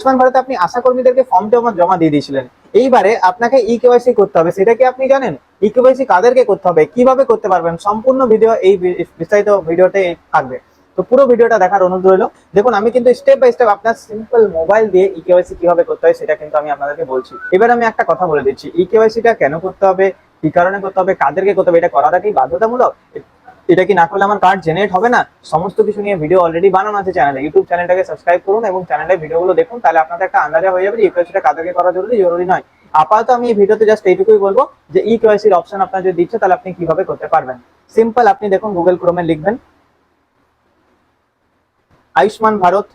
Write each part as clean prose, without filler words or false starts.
আয়ুষ্মান ভারতে আপনি আশা কর্মীদেরকে ফর্ম জমা দিয়ে দিয়েছিলেন, এইবারে আপনাকে ই কেওয়াইসি করতে হবে, সেটা কি আপনি জানেন? ই কেওয়াইসি কাদেরকে করতে হবে, কিভাবে করতে পারবেন, সম্পূর্ণ ভিডিও এই বিস্তারিত ভিডিওতে থাকবে। তো পুরো ভিডিওটা দেখার অনুরোধ রইল। দেখুন আমি কিন্তু স্টেপ বাই স্টেপ আপনার সিম্পল মোবাইল দিয়ে ই কেওয়াইসি কিভাবে করতে হয় সেটা কিন্তু আমি আপনাদেরকে বলছি। এবার আমি একটা কথা বলে দিচ্ছি, ই কেওয়াইসিটা কেন করতে হবে, কি কারণে করতে হবে, কাদেরকে করতে হবে, এটা করাটা কি বাধ্যতামূলক, এটা কি না করলে আমার কার্ড জেনারেট হবে না, সমস্ত কিছু নিয়ে ভিডিও অলরেডি বানানো আছে চ্যানেলে। ইউটিউব চ্যানেলটাকে সাবস্ক্রাইব করুন এবং চ্যানেলে ভিডিওগুলো দেখুন, তাহলে আপনাদের একটা আন্দাজা হয়ে যাবে যে ই কেওয়াইসিটা কাদেরকে করা জরুরি নয়। আপাতত আমি এই ভিডিওতে জাস্ট এইটুকুই বলবো যে ই কেওয়াইসির অপশন আপনার যদি দিচ্ছে তাহলে আপনি কিভাবে করতে পারবেন। সিম্পল, আপনি দেখুন গুগল ক্রোমে লিখবেন আয়ুষ্মান ভারত,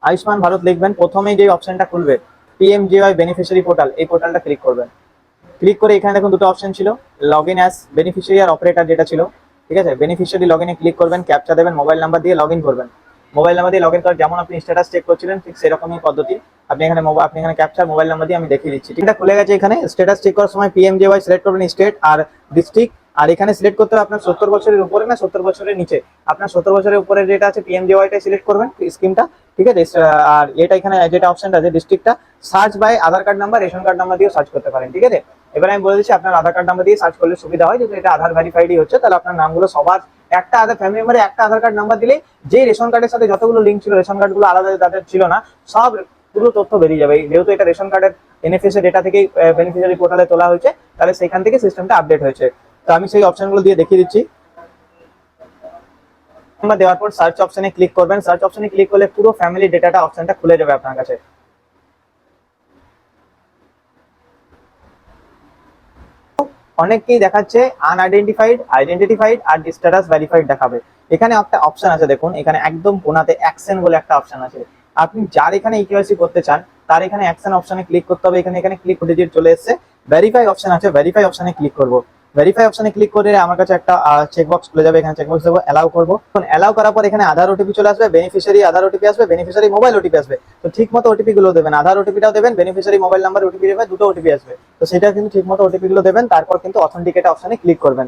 আয়ুষ্মান ভারত লিখবেন, প্রথমেই যে অপশনটা খুলবে পিএমজেওয়াই বেনিফিশিয়ারি পোর্টাল, এই পোর্টালটা ক্লিক করবেন। ক্লিক করে এখানে দেখুন দুটো অপশন ছিল, লগ ইন অ্যাজ বেনিফিশিয়ারি আর অপারেটর যেটা ছিল, ঠিক আছে। বেনিফিশিয়ারি লগ ইনে ক্লিক করবেন, ক্যাপচা দেবেন, মোবাইল নাম্বার দিয়ে লগ ইন করবেন। মোবাইল নাম্বার দিয়ে লগ ইন করার যেমন আপনি স্ট্যাটাস চেক করছিলেন ঠিক সেরকমই পদ্ধতি। আপনি এখানে ক্যাপচা মোবাইল নাম্বার দিয়ে আমি দেখিয়ে দিচ্ছি। এটা খুলে গেছে। এখানে স্ট্যাটাস চেক করার সময় পিএমজেওয়াই সিলেক্ট করবেন, স্টেট আর ডিস্ট্রিক্ট। আর এখানে সিলেক্ট করতে হবে আপনার 70 বছরের উপরে না 70 বছরের নিচে। আপনার 70 বছরের উপরে যেটা আছে পিএমজেওয়াইটা সিলেক্ট করবেন স্কিমটা, ঠিক আছে। আর এটা এখানে যেটা অপশনটা আছে ডিস্ট্রিক্টটা, search by Aadhaar card number, ration card number দিয়েও সার্চ করতে পারেন, ঠিক আছে। এবার আমি বলে দিচ্ছি আপনার আধার কার্ড নাম্বার দিয়ে সার্চ করলে সুবিধা হয়, যেহেতু এটা আধার ভেরিফাইডই হচ্ছে, তাহলে আপনার নামগুলো সবার একটা আধার ফ্যামিলি মেম্বারে একটা আধার কার্ড নাম্বার দিলে যে রেশন কার্ডের সাথে যতগুলো লিঙ্ক ছিল, রেশন কার্ডগুলো আলাদা তাদের ছিল না, সব পুরো তথ্য বেরিয়ে যাবে। যেহেতু এটা রেশন কার্ডের এনএফএস ডেটা থেকে বেনিফিশিয়ারি পোর্টালে তোলা হয়েছে, তাহলে সেখান থেকে সিস্টেমটা আপডেট হয়েছে। তো আমি সেই অপশনগুলো দিয়ে দেখিয়ে দিচ্ছি। দেওয়ার পর সার্চ অপশনে ক্লিক করবেন। সার্চ অপশনে ক্লিক করলে পুরো ফ্যামিলি ডেটাটা অপশনটা খুলে যাবে আপনার কাছে। অনেককেই দেখাচ্ছে আনআইডেন্টিফাইড, আইডেন্টিফাইড আর স্ট্যাটাস ভেরিফাইড দেখাবে। এখানে একটা অপশন আছে দেখুন, এখানে একদম কোনাতে অ্যাকশন বলে একটা অপশন আছে। আপনি যার এখানে ইকেওয়াইসি করতে চান তার এখানে অ্যাকশন অপশনে ক্লিক করতে হবে। এখানে ক্লিক করে দিয়ে চলে এসেছে ভেরিফাই অপশন আছে, ভেরিফাই অপশনে ক্লিক করব। ভেরিফাই অপশনে ক্লিক করে আমার কাছে একটা চেকবক্স খুলে যাবে, এখানে চেকবক্স দেবো, অ্যালাউ করবো। অ্যালাউ করার পর এখানে আধার ওটিপি চলে আসবে, বেনিফিশিয়ারি আধার ওটিপি আসবে, বেনিফিশিয়ারি মোবাইল ওটিপি আসবে। তো ঠিক মতো ওটিপি গুলো দেবেন, আধার ওটিপিটাও দেবেন, বেনিফিশিয়ারি মোবাইল নাম্বার ওটিপি দেবেন, দুটো ওটিপি আসবে। তো সেটা কিন্তু ঠিক মতো ওটিপি গুলো দেবেন, তারপর কিন্তু অথেন্টিকেট অপশনে ক্লিক করবেন।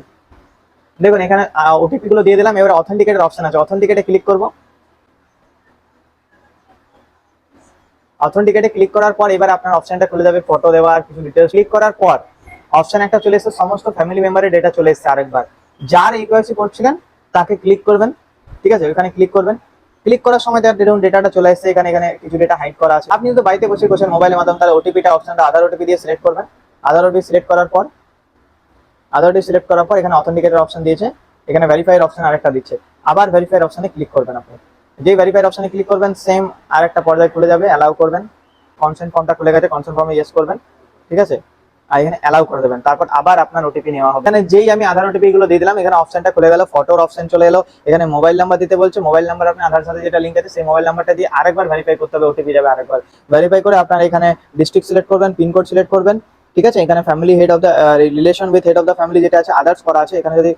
দেখুন এখানে ওটিপি গুলো দিয়ে দিলাম, এবার অথেন্টিকেটের অপশন আছে, অথেন্টিকেটে ক্লিক করব। অথেন্টিকেটে ক্লিক করার পর এবার আপনার অপশনটা খুলে যাবে, ফটো দেওয়ার কিছু ডিটেলস। ক্লিক করার পর অপশন একটা চলে এসেছে, সমস্ত ফ্যামিলি মেম্বারের ডেটা চলে এসেছে। আরেকবার যার ইকেওয়াইসি করছিলেন তাকে ক্লিক করবেন, ঠিক আছে, ওখানে ক্লিক করবেন। ক্লিক করার সময় যার দেখুন ডেটাটা চলে এসেছে, এখানে এখানে কিছু ডেটা হাইড করা আছে। আপনি যদি বাড়িতে বসে করছেন মোবাইলের মাধ্যমে, তাহলে ওটিপিটা অপশনটা আধার ওটিপি দিয়ে সিলেক্ট করবেন। আধার ওটিপি সিলেক্ট করার পর এখানে অথেন্টিকেটের অপশন দিয়েছে, এখানে ভেরিফাইয়ের অপশন আরেকটা দিচ্ছে, আবার ভেরিফাইয়ের অপশনে ক্লিক করবেন। আপনি যেই ভেরিফাইয়ের অপশনে ক্লিক করবেন সেম আরেকটা পর্যায়ে খুলে যাবে, অ্যালাউ করবেন। কনসেন্ট ফর্মটা খুলে গেছে, কনসেন্ট ফর্মে ইয়েস করবেন, ঠিক আছে, আর এখানে অ্যালাউ করে দেবেন। তারপর আবার আপনার ওটিপি নেওয়া হবে। এখানে যেই আমি আধার ওটিপি গুলো দিয়ে দিলাম, এখানে অপশনটা খুলে গেল, ফটোর অপশন চলে এলো। এখানে মোবাইল নাম্বার দিতে বলছে, মোবাইল নাম্বার আপনি আধার সাথে যেটা লিঙ্ক আছে সেই মোবাইল নাম্বারটা দিয়ে আরেকবার ভেরিফাই করতে হবে, ওটিপি যাবে আরেকবার। ভেরিফাই করে আপনার এখানে ডিস্ট্রিক্ট সিলেক্ট করবেন, পিনকোড সিলেক্ট করবেন, ঠিক আছে। এখানে family head of the relation with head of the family যেটা আছে আদার্স করা আছে, এখানে যদি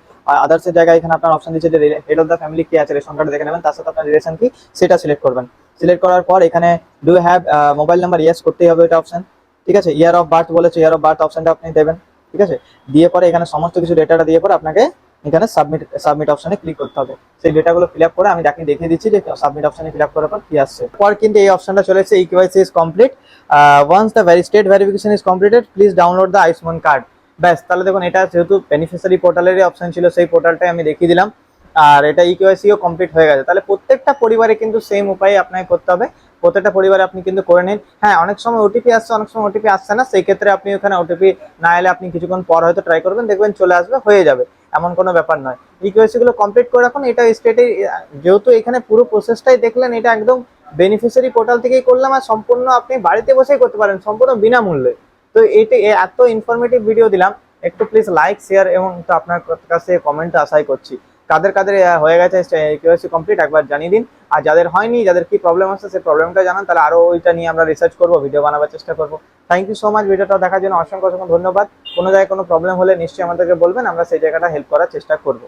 আদার্স এর জায়গায় এখানে আপনার অপশন দিচ্ছে যে হেড অফ দ্য ফ্যামিলি কে আছে রেশন কার্ডে দেখে নেবেন, তার সাথে আপনার রিলেশন কি সেটা সিলেক্ট করবেন। সিলেক্ট করার পর এখানে do have mobile number, yes করতেই হবে এটা অপশন, ঠিক আছে। ইয়ার অফ বার্থ বলেছে, ইয়ার অফ বার্থ অপশনটা আপনি দেবেন, ঠিক আছে। দিয়ে পরে এখানে সমস্ত কিছু ডেটাটা দিয়ে পরে আপনাকে এখানে সাবমিট অপশনে ক্লিক করতে হবে। সেই ডেটাগুলো ফিল আপ করে আমি দেখিয়ে দিচ্ছি যে সাবমিট অপশনে ফিল আপ করার পর কি আসছে। পর কিন্তু এই অপশনটা চলে এসেছে, eKYC is complete, once the state verification is completed please download the Ayushman card. ব্যাস, তাহলে দেখুন এটা যেহেতু বেনিফিশিয়ারি পোর্টালেরই অপশন ছিল, সেই পোর্টালটাই আমি দেখিয়ে দিলাম। আর এটা ইকেওয়াইসিও কমপ্লিট হয়ে গেছে। তাহলে প্রত্যেকটা পরিবারে কিন্তু সেম উপায়ে আপনাকে করতে হবে, প্রত্যেকটা পরিবারে আপনি কিন্তু করে নিন। হ্যাঁ, অনেক সময় ওটিপি আসছে, অনেক সময় ওটিপি আসছে না, সেই ক্ষেত্রে আপনি ওখানে ওটিপি না এলে আপনি কিছুক্ষণ পর হয়তো ট্রাই করবেন, দেখবেন চলে আসবে, হয়ে যাবে, এমন কোনো ব্যাপার নয়। ইকেওয়াইসি গুলো কমপ্লিট করে রাখুন। এটা স্টেটে যেহেতু এখানে পুরো প্রসেসটাই দেখলেন, এটা একদম বেনিফিশিয়ারি পোর্টাল থেকেই করলাম, আর সম্পূর্ণ আপনি বাড়িতে বসেই করতে পারেন সম্পূর্ণ বিনামূল্যে। তো এইটা এত ইনফরমেটিভ ভিডিও দিলাম, একটু প্লিজ লাইক শেয়ার এবং তো আপনার কাছে কমেন্ট আশাই করছি। কাদের কাদের হয়ে গেছে কেওয়াইসি কমপ্লিট একবার জানিয়ে দিন, আর যাদের হয়নি, যাদের কি প্রবলেম আছে সেই প্রবলেমটা জানান, তাহলে আরো ওইটা নিয়ে আমরা রিসার্চ করবো, ভিডিও বানাবার চেষ্টা করবো। থ্যাংক ইউ সো মাচ, ভিডিওটা দেখার জন্য অসংখ্য অসংখ্য ধন্যবাদ। কোনো জায়গায় কোনো প্রবলেম হলে নিশ্চয়ই আমাদেরকে বলবেন, আমরা সেই জায়গাটা হেল্প করার চেষ্টা করবো।